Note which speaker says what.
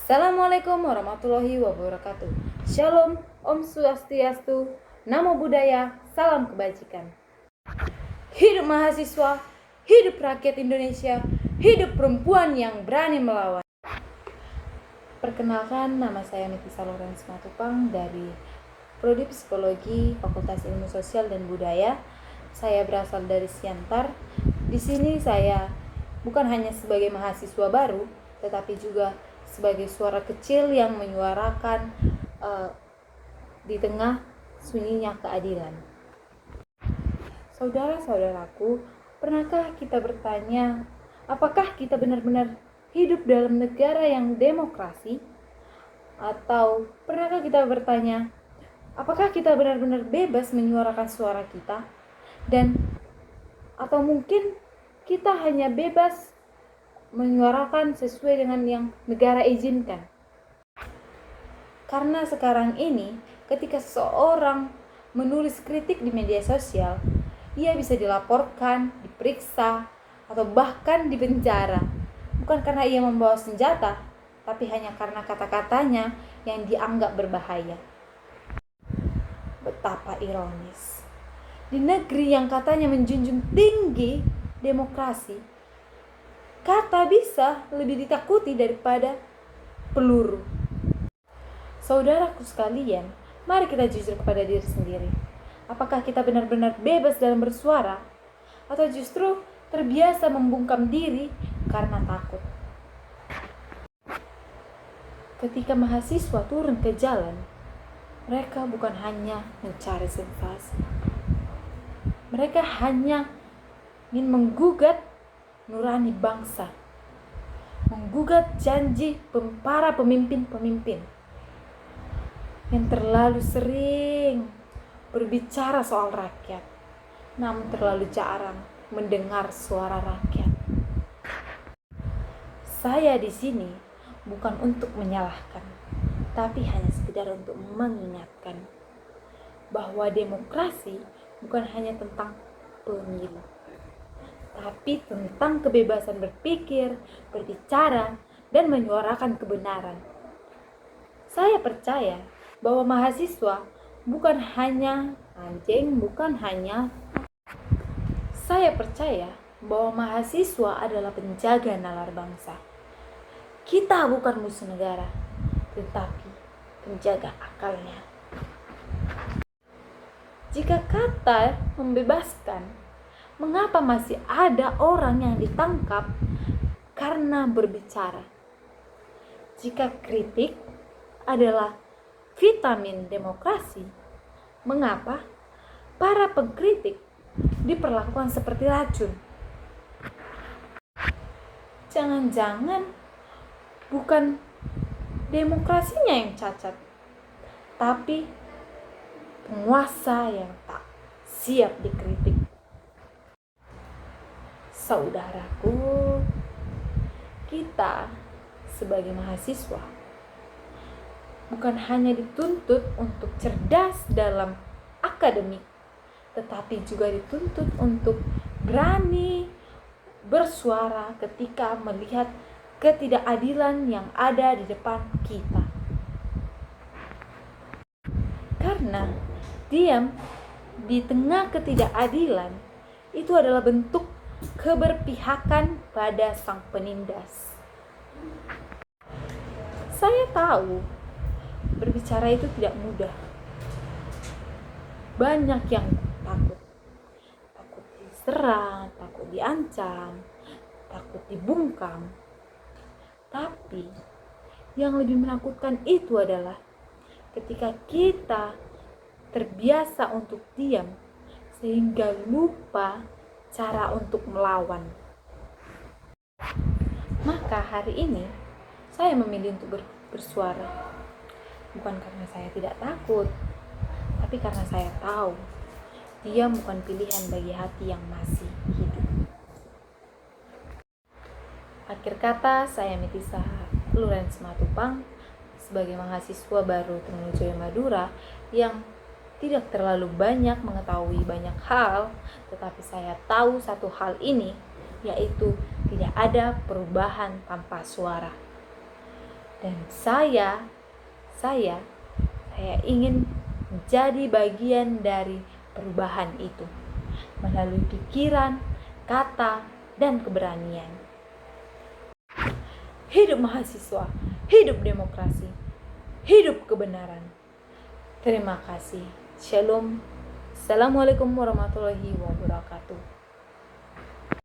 Speaker 1: Assalamualaikum warahmatullahi wabarakatuh. Shalom, Om Swastiastu, Namo Buddhaya, salam kebajikan. Hidup mahasiswa, hidup rakyat Indonesia, hidup perempuan yang berani melawan. Perkenalkan, nama saya Mitisa Lorenz Matupang dari Prodi Psikologi Fakultas Ilmu Sosial dan Budaya. Saya berasal dari Siantar. Di sini saya bukan hanya sebagai mahasiswa baru, tetapi juga sebagai suara kecil yang menyuarakan di tengah sunyinya keadilan. Saudara-saudaraku, pernahkah kita bertanya, apakah kita benar-benar hidup dalam negara yang demokrasi? Atau pernahkah kita bertanya, apakah kita benar-benar bebas menyuarakan suara kita? Atau mungkin kita hanya bebas menyuarakan sesuai dengan yang negara izinkan. Karena sekarang ini, ketika seseorang menulis kritik di media sosial, ia bisa dilaporkan, diperiksa, atau bahkan dipenjara. Bukan karena ia membawa senjata, tapi hanya karena kata-katanya yang dianggap berbahaya. Betapa ironis. Di negeri yang katanya menjunjung tinggi demokrasi, kata bisa lebih ditakuti daripada peluru. Saudaraku sekalian, mari kita jujur kepada diri sendiri. Apakah kita benar-benar bebas dalam bersuara? Atau justru terbiasa membungkam diri karena takut? Ketika mahasiswa turun ke jalan, mereka bukan hanya mencari sensasi. Mereka hanya ingin menggugat nurani bangsa, menggugat janji para pemimpin-pemimpin yang terlalu sering berbicara soal rakyat, namun terlalu jarang mendengar suara rakyat. Saya di sini bukan untuk menyalahkan, tapi hanya sekedar untuk mengingatkan bahwa demokrasi bukan hanya tentang pemilu, tapi tentang kebebasan berpikir, berbicara, dan menyuarakan kebenaran. Saya percaya bahwa mahasiswa bukan hanya Saya percaya bahwa mahasiswa adalah penjaga nalar bangsa. Kita bukan musuh negara, tetapi penjaga akalnya. Jika kata membebaskan, mengapa masih ada orang yang ditangkap karena berbicara? Jika kritik adalah vitamin demokrasi, mengapa para pengkritik diperlakukan seperti racun? Jangan-jangan bukan demokrasinya yang cacat, tapi penguasa yang tak siap dikritik. Saudaraku, kita sebagai mahasiswa bukan hanya dituntut untuk cerdas dalam akademik, tetapi juga dituntut untuk berani bersuara ketika melihat ketidakadilan yang ada di depan kita. Karena diam di tengah ketidakadilan itu adalah bentuk keberpihakan pada sang penindas. Saya tahu berbicara itu tidak mudah. Banyak yang takut diserang, takut diancam, takut dibungkam. Tapi yang lebih menakutkan itu adalah ketika kita terbiasa untuk diam sehingga lupa cara untuk melawan. Maka hari ini saya memilih untuk bersuara. Bukan karena saya tidak takut, tapi karena saya tahu diam bukan pilihan bagi hati yang masih hidup. Akhir kata, saya Mitisa Lorenz Matupang sebagai mahasiswa baru Trunojoyo Madura yang tidak terlalu banyak mengetahui banyak hal, tetapi saya tahu satu hal ini, yaitu tidak ada perubahan tanpa suara. Dan saya ingin menjadi bagian dari perubahan itu melalui pikiran, kata, dan keberanian. Hidup mahasiswa, hidup demokrasi, hidup kebenaran. Terima kasih. Shalom. Assalamualaikum warahmatullahi wabarakatuh.